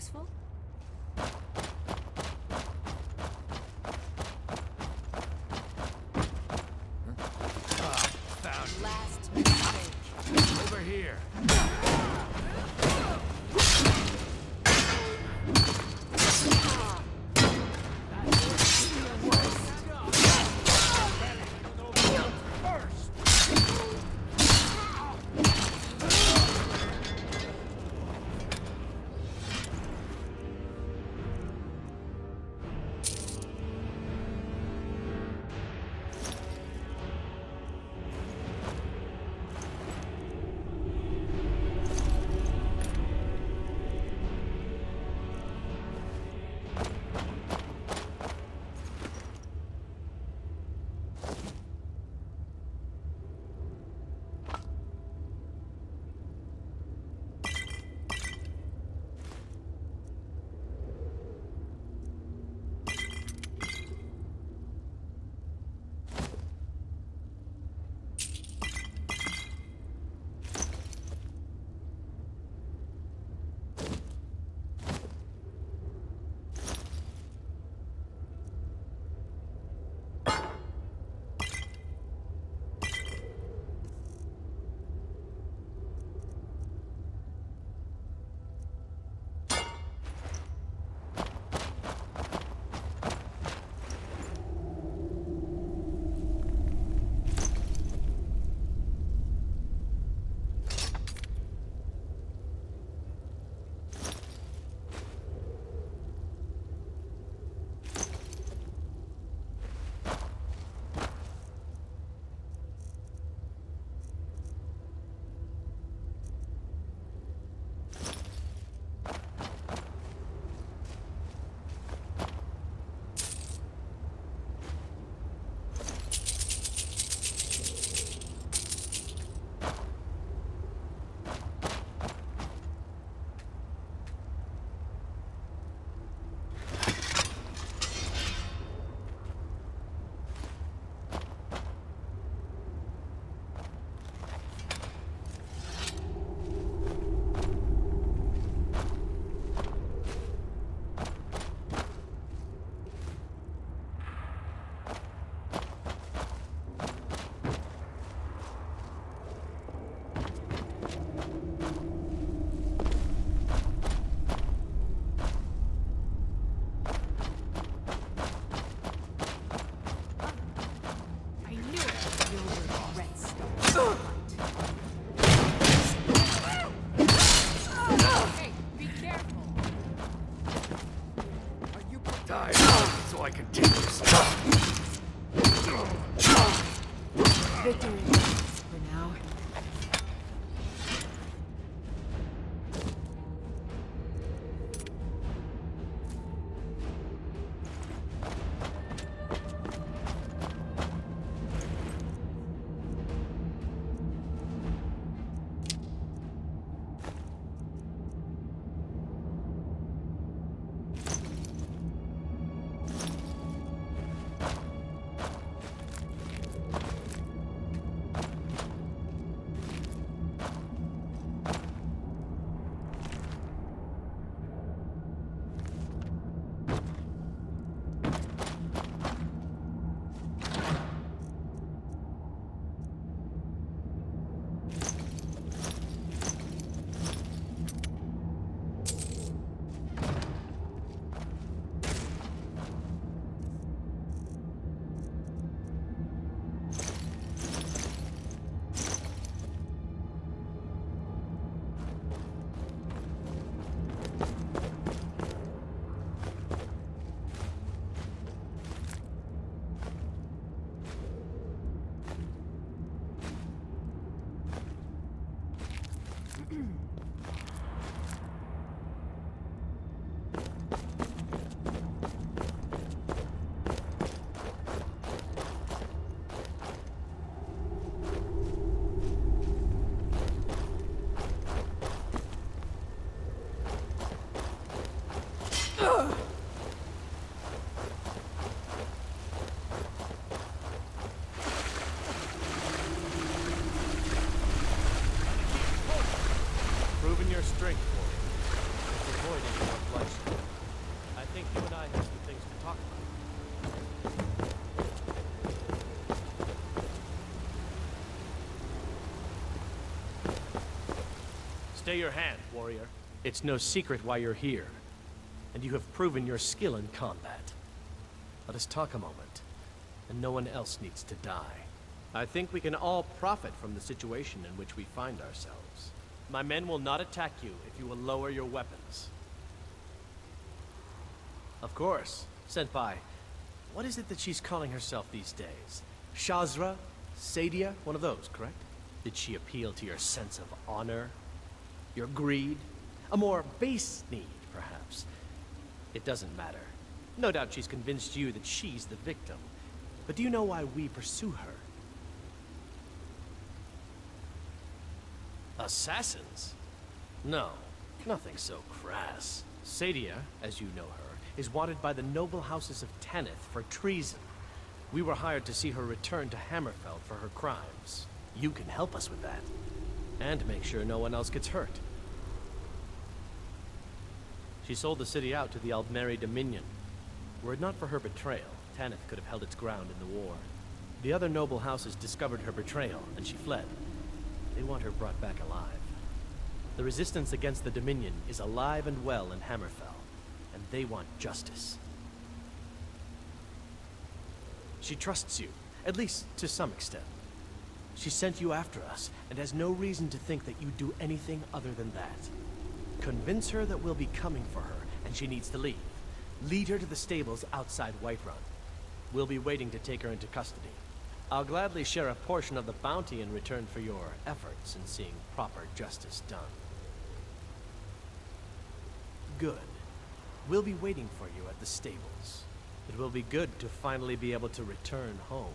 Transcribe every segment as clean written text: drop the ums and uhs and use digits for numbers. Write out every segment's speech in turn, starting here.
useful? Found it. Last mistake. Over here. I can take this. Victory for now. Proving your strength for me. avoid any more bloodshed. I think you and I have some things to talk about. Stay your hand, warrior. It's no secret why you're here, and you have proven your skill in combat. Let us talk a moment, and no one else needs to die. I think we can all profit from the situation in which we find ourselves. My men will not attack you if you will lower your weapons. Of course. Senpai, what is it that she's calling herself these days? Shazra? Sadia? One of those, correct? Did she appeal to your sense of honor? Your greed? A more base need, perhaps? It doesn't matter. No doubt she's convinced you that she's the victim. But do you know why we pursue her? Assassins? No, nothing so crass. Sadia, as you know her, is wanted by the noble houses of Tanith for treason. We were hired to see her return to Hammerfell for her crimes. You can help us with that. And make sure no one else gets hurt. She sold the city out to the Aldmeri Dominion. Were it not for her betrayal, Tanith could have held its ground in the war. The other noble houses discovered her betrayal, and she fled. They want her brought back alive. The resistance against the Dominion is alive and well in Hammerfell, and they want justice. She trusts you, at least to some extent. She sent you after us, and has no reason to think that you'd do anything other than that. Convince her that we'll be coming for her, and she needs to leave. Lead her to the stables outside Whiterun. We'll be waiting to take her into custody. I'll gladly share a portion of the bounty in return for your efforts in seeing proper justice done. Good. We'll be waiting for you at the stables. It will be good to finally be able to return home.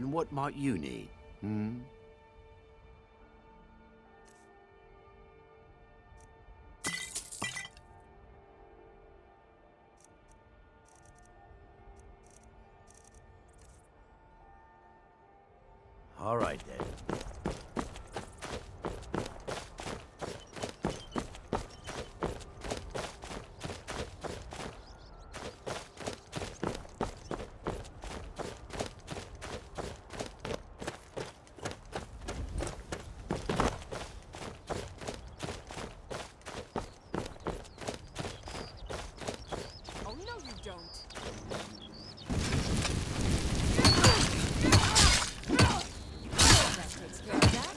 And what might you need? Hmm? All right, then. Oh, no, you don't. That takes care of that.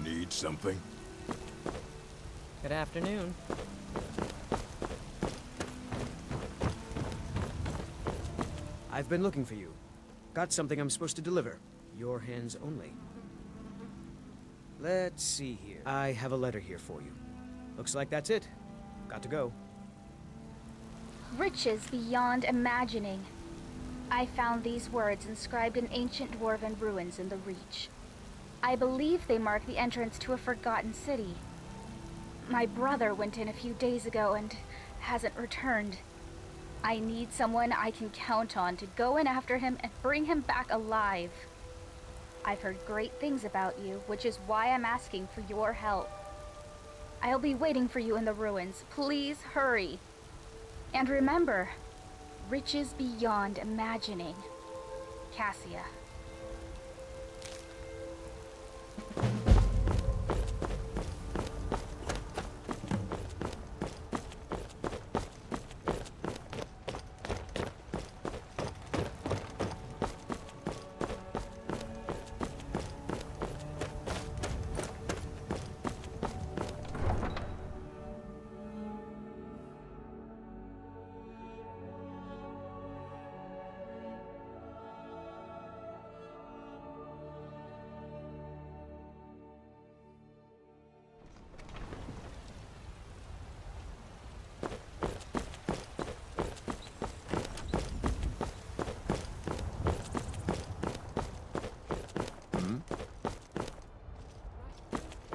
Need something? Good afternoon. I've been looking for you. Got something I'm supposed to deliver. Your hands only. Let's see here. I have a letter here for you. Looks like that's it. Got to go. Riches beyond imagining. I found these words inscribed in ancient dwarven ruins in the Reach. I believe they mark the entrance to a forgotten city. My brother went in a few days ago and hasn't returned. I need someone I can count on to go in after him and bring him back alive. I've heard great things about you, which is why I'm asking for your help. I'll be waiting for you in the ruins. Please hurry. And remember, riches beyond imagining. Cassia.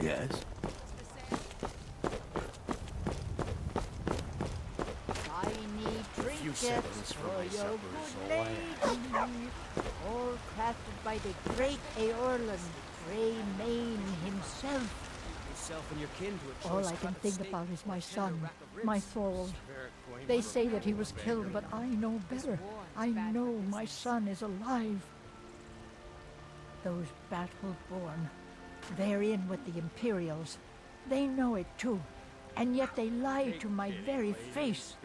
Yes? Shiny few trinkets seconds for for my your supper good is all I lady, all crafted by the great Aorlan Greymane himself. Yourself and your kin to a All choice I can cut of think steak about is my or tender son, rack of ribs. my Thorald. They say that he was killed, but I know better. I know my son is alive. Those battle-born, they're in with the Imperials. They know it too, and yet they lie to my very face.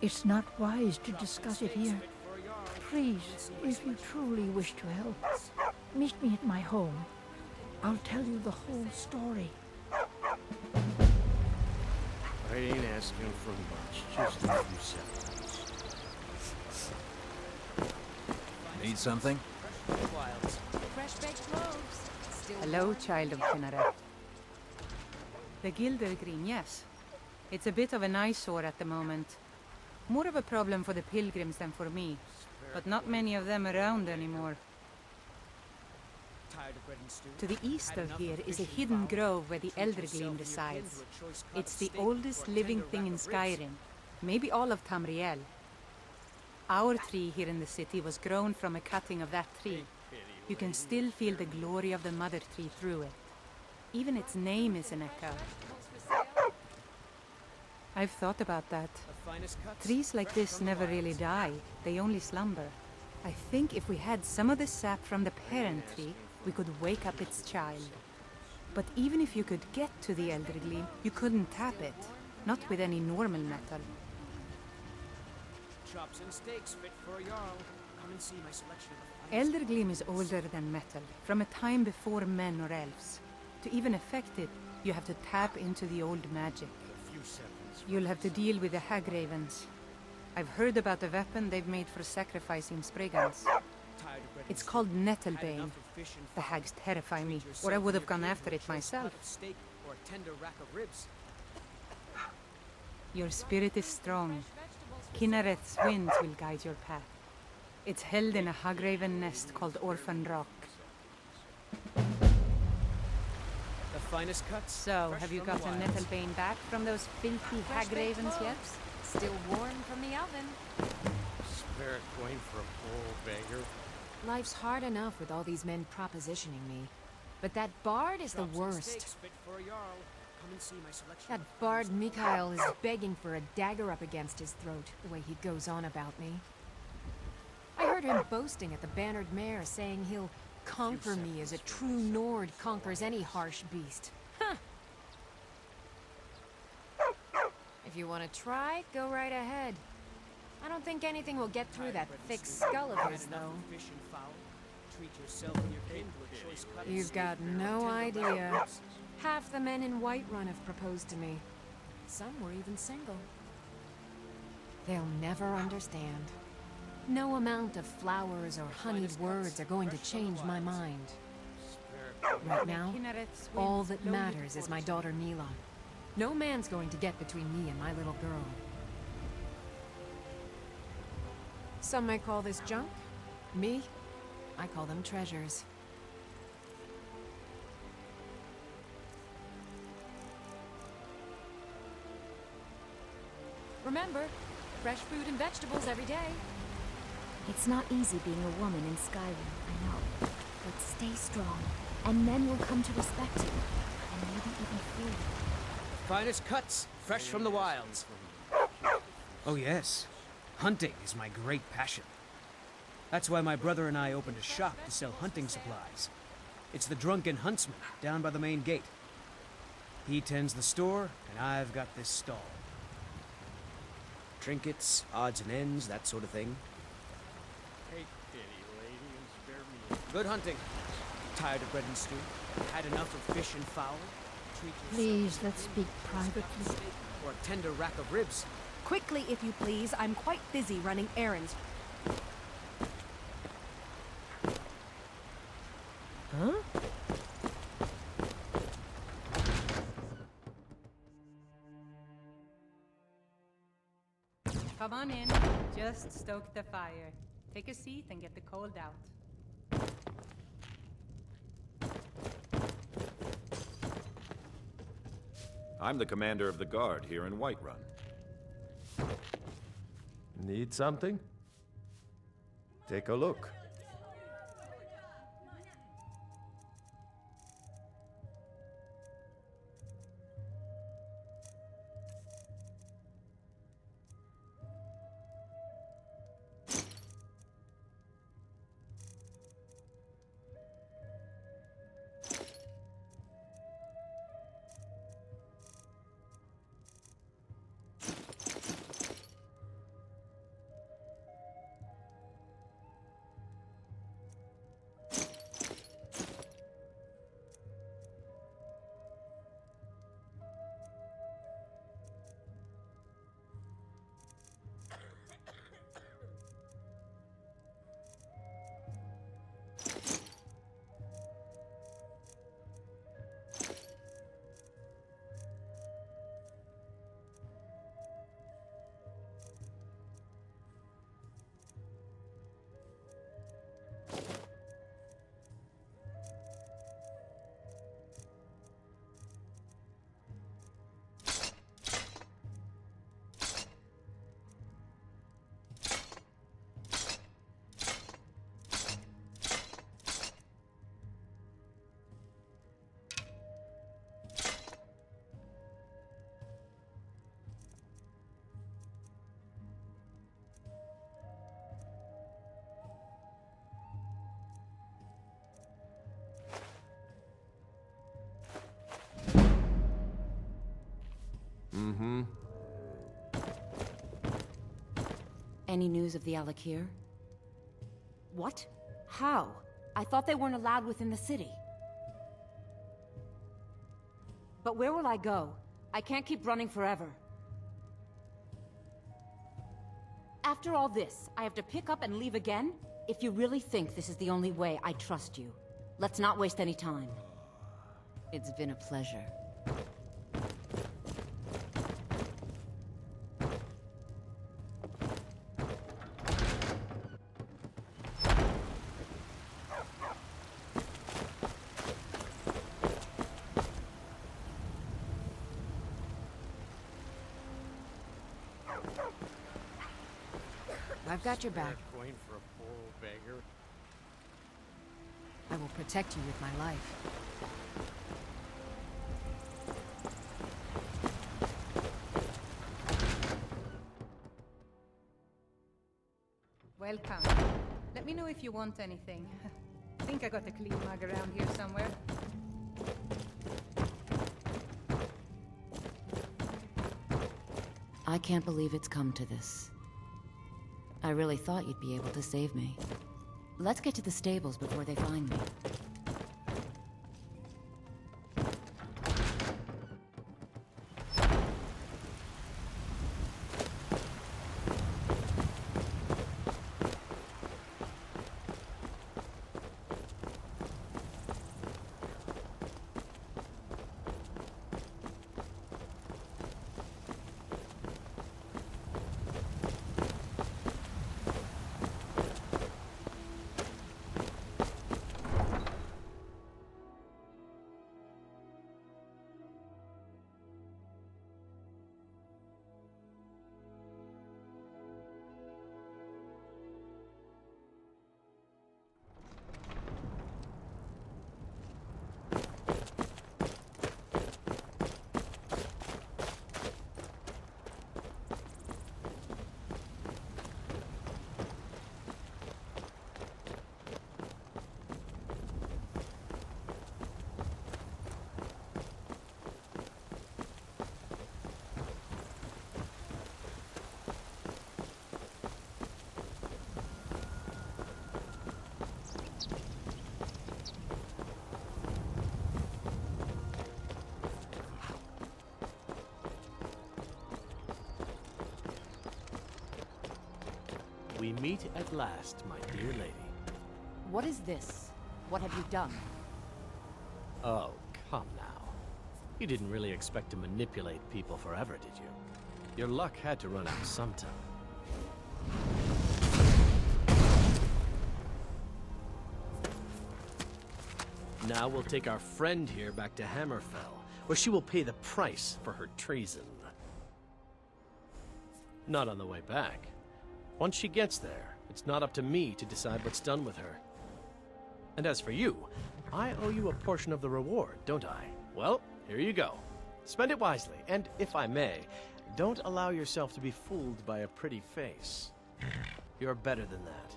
It's not wise to discuss it here. Please, if you truly wish to help, meet me at my home. I'll tell you the whole story. I ain't asking for much, just a few seconds. Need something? Fresh baked loaves. Still Hello, warm child of from the oven. Kinneret. The Gildergreen, yes. It's a bit of an eyesore at the moment. More of a problem for the pilgrims than for me. But not many of them around anymore. Tired of bread and stew? To the east Had of enough here of is a fish and hidden fowl? grove where the Treat Elder yourself Gleam and your kin resides. to a choice cut It's of the steak oldest or a living tender thing rack in of ribs. Skyrim. Maybe all of Tamriel. Our tree here in the city was grown from a cutting of that tree. You can still feel the glory of the mother tree through it. Even its name is an echo. I've thought about that. The finest cuts, Trees like fresh this from the never really wilds. die. They only slumber. I think if we had some of the sap from the parent tree, we could wake up its child. But even if you could get to the Elder Gleam, you couldn't tap it. Not with any normal metal. Chops and steaks fit for a jarl. Come and see my selection of the finest Elder Gleam is older than metal, from a time before men or elves. To even affect it, you have to tap into the old magic. few seconds. You'll have to deal with the Hagravens. I've heard about the weapon they've made for sacrificing Spriggans. Tired of bread and It's stew? called Had Nettlebane. enough of fish and The fowl? hags terrify me, Treat or I yourself would and have your gone kin after to a it choice myself. cut of steak or a tender rack of ribs. Your spirit is strong. Kinnaret's winds will guide your path. It's held in a Hagraven nest called Orphan Rock. The finest cuts. So, fresh have you from the gotten wilds. Nettlebane back from those filthy Fresh baked Hagravens yet? loaves. Still warm from the oven. Spare it going for a bull beggar. Life's hard enough with all these men propositioning me. But that bard is the Chops and worst. steaks fit for a jarl. Come and see my selection That of the bard finest Mikhail is begging for a dagger up against his throat, the way he goes on about me. I heard him boasting at the Bannered Mare, saying he'll conquer me as a true Nord conquers any harsh beast. Huh! If you want to try, go right ahead. I don't think anything will get through that thick skull of his, Had enough though. of fish and fowl? Treat yourself and your kin to a choice cut of You've steak got or a no tender rack of idea. ribs. Half the men in Whiterun have proposed to me. Some were even single. They'll never understand. No amount of flowers or honeyed words are going to change my mind. Right now, Kinnaret's all winds that blow you matters is my towards daughter Mila. No man's going to get between me and my little girl. Some might call this junk. Me, I call them treasures. Remember, fresh fruit and vegetables every day. It's not easy being a woman in Skyrim, I know. But stay strong, and men will come to respect you, and maybe even fear you. Finest cuts, fresh from the wilds. Oh yes, hunting is my great passion. That's why my brother and I opened a shop to sell hunting supplies. It's the Drunken Huntsman down by the main gate. He tends the store, and I've got this stall. Trinkets, odds and ends, that sort of thing. Take pity, lady, and spare me. Good hunting. Tired of bread and stew? Had enough of fish and fowl? Treat yourself Please, to let's speak privately. steak or a tender rack of ribs. Quickly, if you please. I'm quite busy running errands. Huh? Come on in. Just stoke the fire. Take a seat and get the cold out. I'm the commander of the guard here in Whiterun. Need something? Take a look. Any news of the Alakir? What? How? I thought they weren't allowed within the city. But where will I go? I can't keep running forever. After all this, I have to pick up and leave again? If you really think this is the only way, I trust you. Let's not waste any time. It's been a pleasure. I've got your back. Going for a poor old beggar. I will protect you with my life. Welcome. Let me know if you want anything. I think I got a clean mug around here somewhere. I can't believe it's come to this. I really thought you'd be able to save me. Let's get to the stables before they find me. We meet at last, my dear lady. What is this? What have you done? Oh, come now. You didn't really expect to manipulate people forever, did you? Your luck had to run out sometime. Now we'll take our friend here back to Hammerfell, where she will pay the price for her treason. Not on the way back. Once she gets there, it's not up to me to decide what's done with her. And as for you, I owe you a portion of the reward, don't I? Well, here you go. Spend it wisely, and if I may, don't allow yourself to be fooled by a pretty face. You're better than that.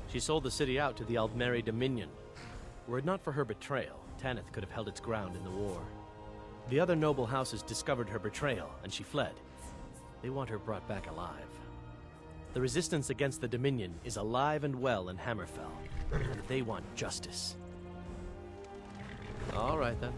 She sold the city out to the Aldmeri Dominion. Were it not for her betrayal, Tanith could have held its ground in the war. The other noble houses discovered her betrayal, and she fled. They want her brought back alive. The resistance against the Dominion is alive and well in Hammerfell, and they want justice. All right, then.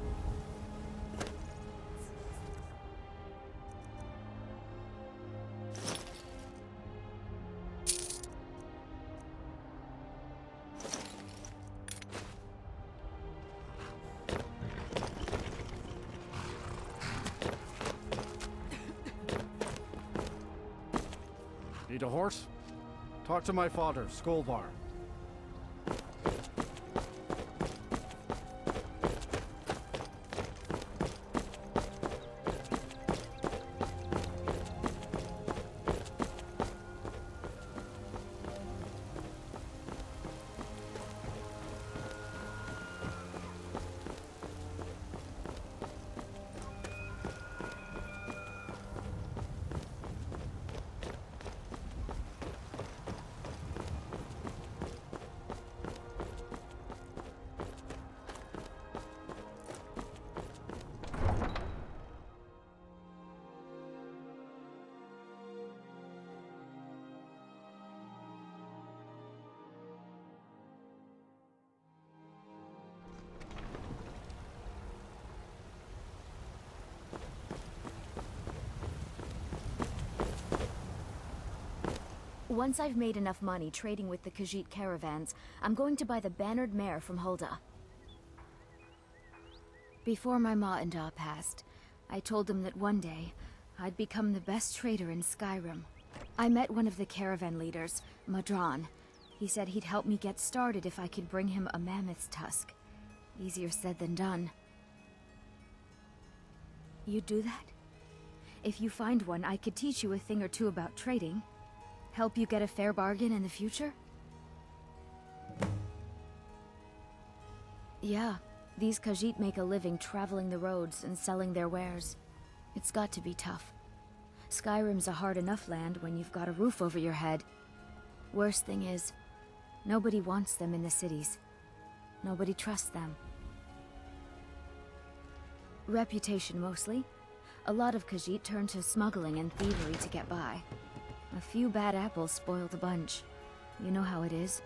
Need a horse? Talk to my father, Skolvar. Once I've made enough money trading with the Khajiit caravans, I'm going to buy the bannered mare from Hulda. Before my ma and Da passed, I told them that one day, I'd become the best trader in Skyrim. I met one of the caravan leaders, Madron. He said he'd help me get started if I could bring him a mammoth's tusk. Easier said than done. You'd do that? If you find one, I could teach you a thing or two about trading. Help you get a fair bargain in the future? Yeah, these Khajiit make a living traveling the roads and selling their wares. It's got to be tough. Skyrim's a hard enough land when you've got a roof over your head. Worst thing is, nobody wants them in the cities. Nobody trusts them. Reputation mostly. A lot of Khajiit turn to smuggling and thievery to get by. A few bad apples spoil the bunch. You know how it is.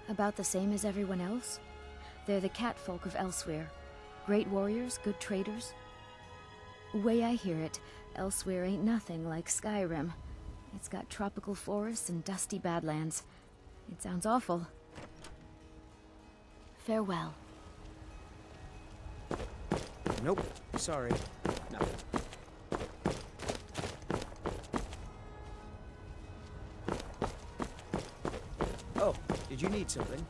About the same as everyone else. They're the catfolk of Elsewhere. Great warriors, good traders. Way I hear it, Elsewhere ain't nothing like Skyrim. It's got tropical forests and dusty badlands. It sounds awful. Farewell. Nope. Sorry. Nothing. Oh, did you need something?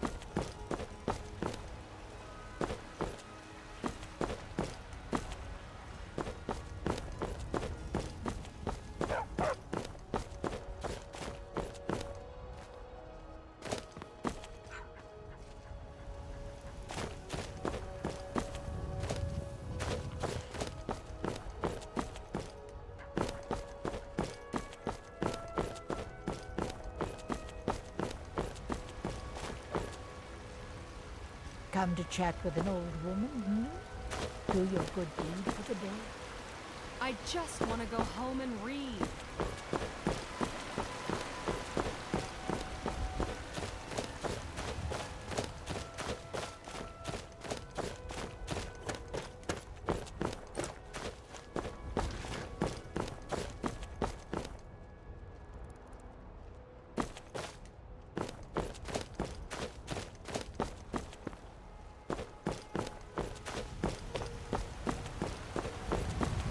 Come to chat with an old woman, hmm? Do your good deed for the day. I just want to go home and read.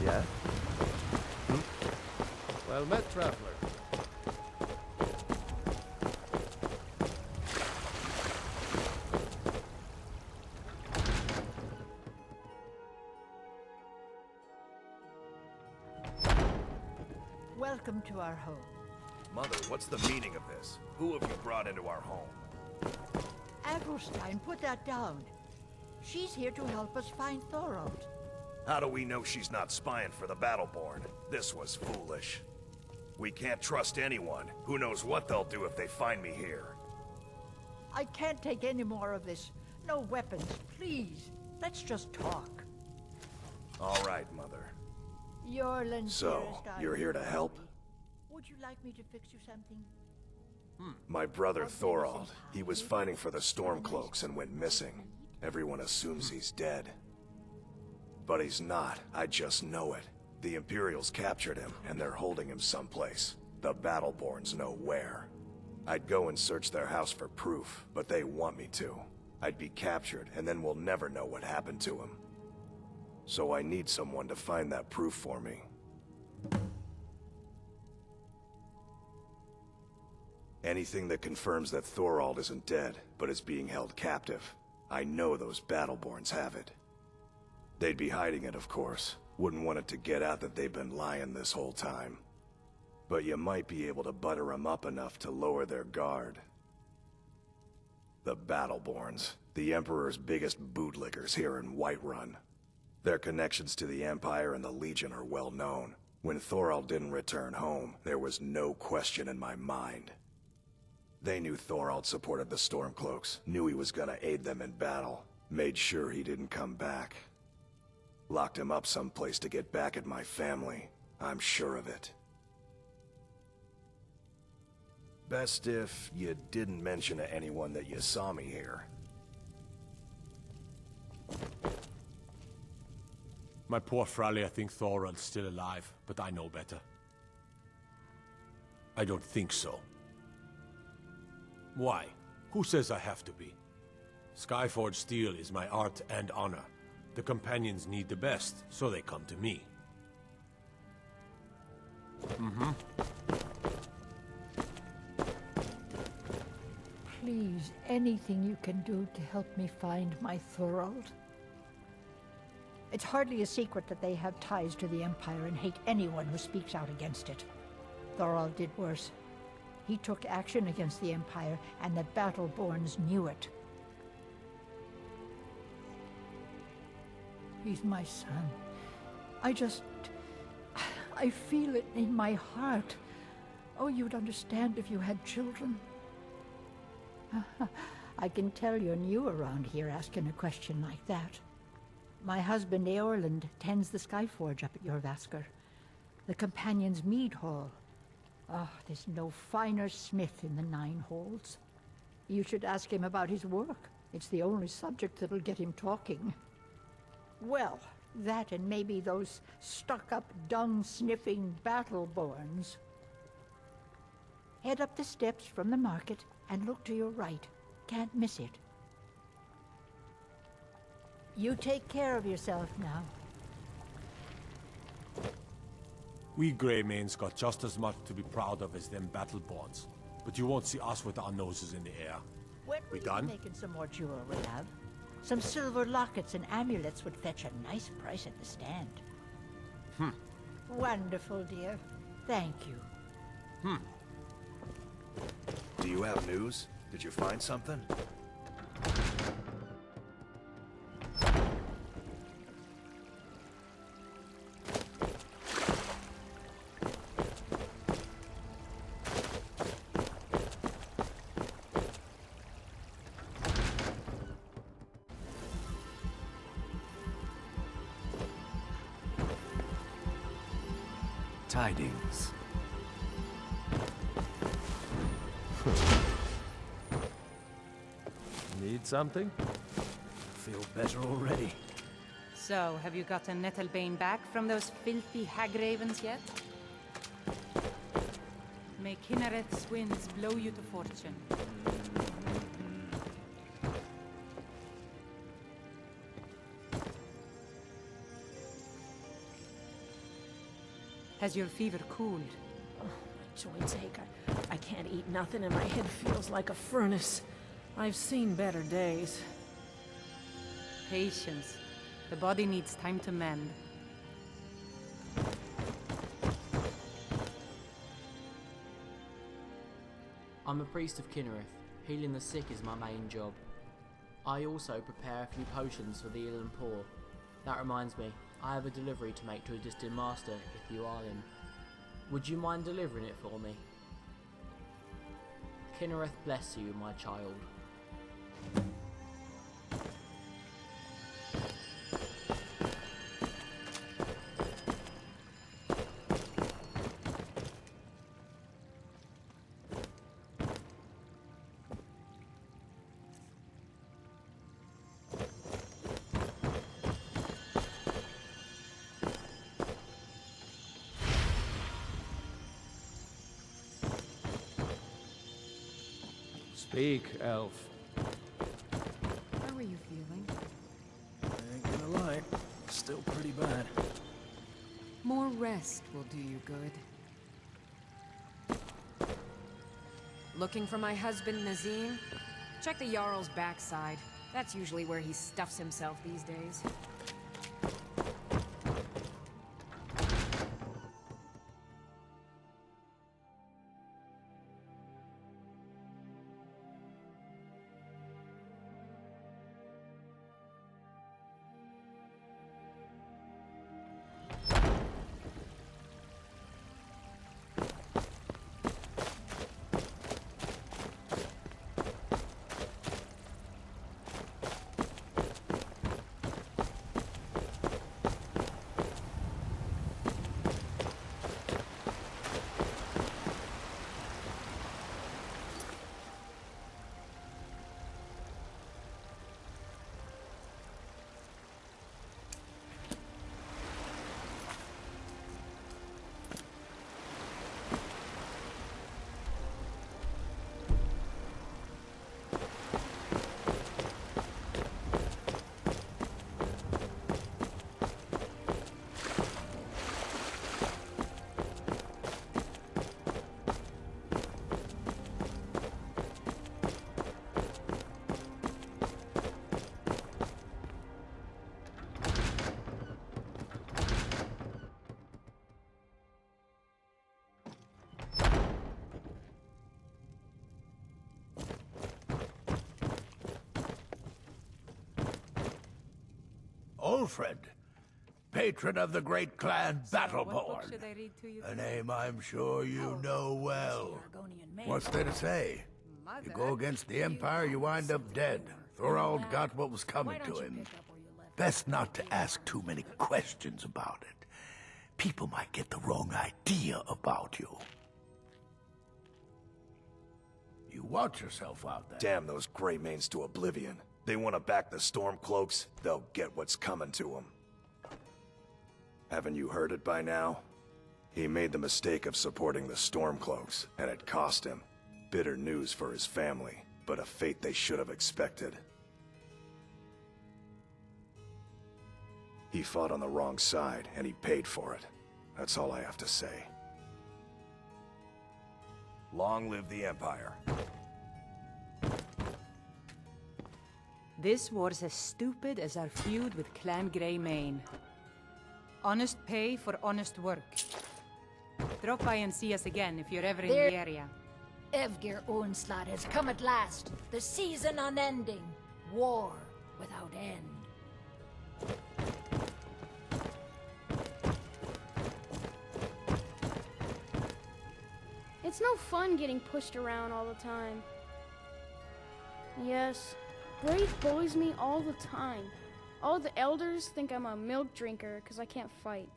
Yeah? Well met, traveler. Welcome to our home. Mother, what's the meaning of this? Who have you brought into our home? Adelstein, put that down. She's here to help us find Thorald. How do we know she's not spying for the Battleborn? This was foolish. We can't trust anyone. Who knows what they'll do if they find me here? I can't take any more of this. No weapons, please. Let's just talk. All right, Mother. Yorland's So, dearest you're here to Ivy. help? Would you like me to fix you something? My brother Thorald. He was fighting for the Stormcloaks and went missing. Everyone assumes he's dead. But he's not. I just know it. The Imperials captured him, and they're holding him someplace. The Battleborns know where. I'd go and search their house for proof, but they want me to. I'd be captured, and then we'll never know what happened to him. So I need someone to find that proof for me. Anything that confirms that Thorald isn't dead, but is being held captive. I know those Battleborns have it. They'd be hiding it, of course. Wouldn't want it to get out that they've been lying this whole time. But you might be able to butter them up enough to lower their guard. The Battleborns, the Emperor's biggest bootlickers here in Whiterun. Their connections to the Empire and the Legion are well known. When Thorald didn't return home, there was no question in my mind. They knew Thorald supported the Stormcloaks, knew he was gonna aid them in battle, made sure he didn't come back. Locked him up someplace to get back at my family, I'm sure of it. Best if you didn't mention to anyone that you saw me here. My poor Fralia think Thorald's still alive, but I know better. I don't think so. Why? Who says I have to be? Skyforge steel is my art and honor. The companions need the best, so they come to me. Please, anything you can do to help me find my Thorald. It's hardly a secret that they have ties to the Empire and hate anyone who speaks out against it. Thorald did worse. He took action against the Empire, and the Battleborns knew it. He's my son. I feel it in my heart. Oh, you'd understand if you had children. I can tell you're new around here asking a question like that. My husband Eorland tends the Skyforge up at Jorvaskr, the Companion's Mead Hall. Oh, there's no finer smith in the Nine Halls. You should ask him about his work. It's the only subject that'll get him talking. Well, that and maybe those stuck-up, dung-sniffing Battleborns. Head up the steps from the market and look to your right. Can't miss it. You take care of yourself now. We Greymanes got just as much to be proud of as them Battleborns. But you won't see us with our noses in the air. When We will done? you making some more jewelry, love? Some silver lockets and amulets would fetch a nice price at the stand. Wonderful, dear. Thank you. Do you have news? Did you find something? Tidings. Need something? Feel better already. So, have you gotten Nettlebane back from those filthy hag ravens yet? May Kinnereth's winds blow you to fortune. Has your fever cooled? Oh, my joints ache. I can't eat nothing and my head feels like a furnace. I've seen better days. Patience. The body needs time to mend. I'm a priest of Kinnereth. Healing the sick is my main job. I also prepare a few potions for the ill and poor. That reminds me, I have a delivery to make to a distant master if you are him. Would you mind delivering it for me? Kinnereth bless you, my child. Speak, elf. How are you feeling? I ain't gonna lie, still pretty bad. More rest will do you good. Looking for my husband, Nazim? Check the Jarl's backside. That's usually where he stuffs himself these days. Ulfred, patron of the great clan What book Battleborn. should I read to you? A name I'm sure you know well. What's there to say? You go against the Empire, you wind up dead. Thorald got what was coming to him. Best not to ask too many questions about it. People might get the wrong idea about you. You watch yourself out there. Damn those Greymanes to oblivion. They want to back the Stormcloaks, they'll get what's coming to them. Haven't you heard it by now? He made the mistake of supporting the Stormcloaks, and it cost him. Bitter news for his family, but a fate they should have expected. He fought on the wrong side, and he paid for it. That's all I have to say. Long live the Empire. This war's as stupid as our feud with Clan Greymane. Honest pay for honest work. Drop by and see us again if you're ever in the area. Evgir Onslaught has come at last. The season unending. War without end. It's no fun getting pushed around all the time. Yes, Brave bullies me all the time. All the elders think I'm a milk drinker because I can't fight.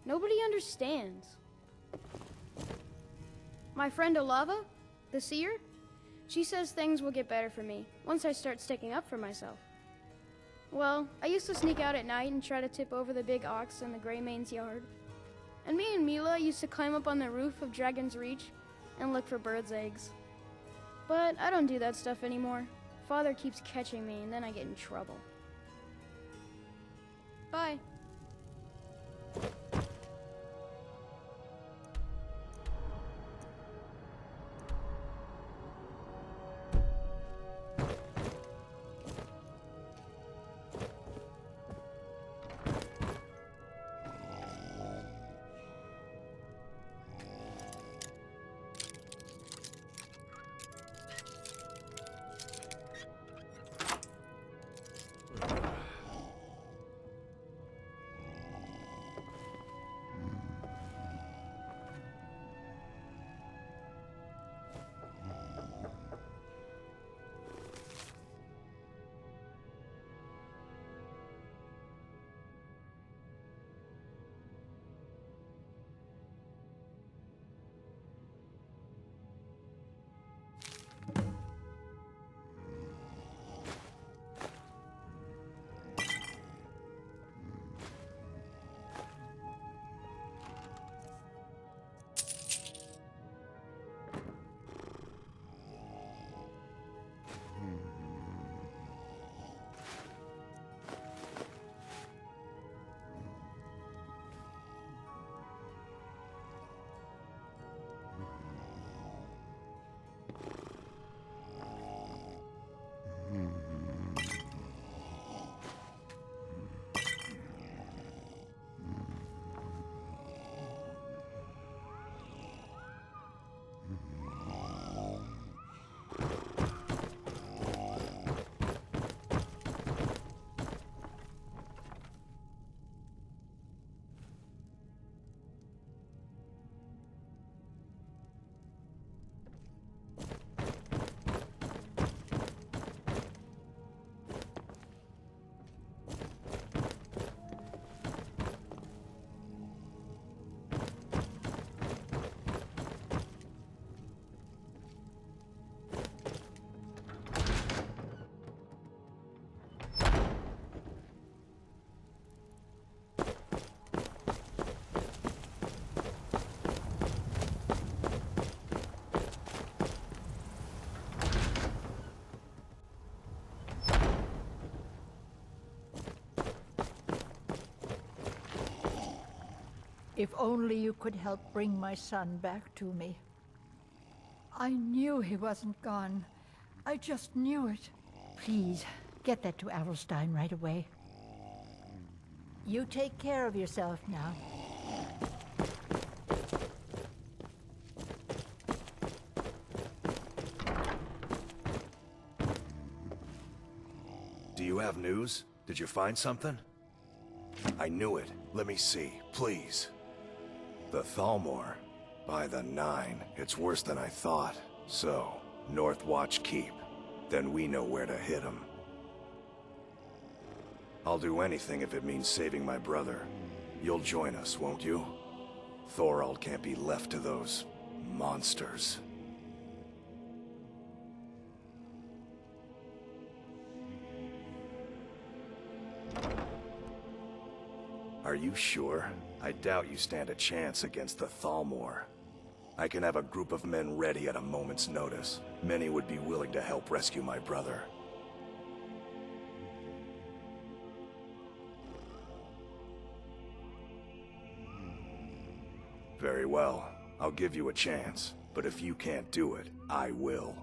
Nobody understands. My friend Olava, the seer, she says things will get better for me once I start sticking up for myself. Well, I used to sneak out at night and try to tip over the big ox in the Greymane's yard. And me and Mila used to climb up on the roof of Dragon's Reach and look for birds' eggs. But I don't do that stuff anymore. Father keeps catching me and then I get in trouble. Bye. If only you could help bring my son back to me. I knew he wasn't gone. I just knew it. Please, get that to Adelstein right away. You take care of yourself now. Do you have news? Did you find something? I knew it. Let me see, please. The Thalmor. By the 9, it's worse than I thought. So, North Watch Keep. Then we know where to hit him. I'll do anything if it means saving my brother. You'll join us, won't you? Thorald can't be left to those monsters. Are you sure? I doubt you stand a chance against the Thalmor. I can have a group of men ready at a moment's notice. Many would be willing to help rescue my brother. Very well. I'll give you a chance. But if you can't do it, I will.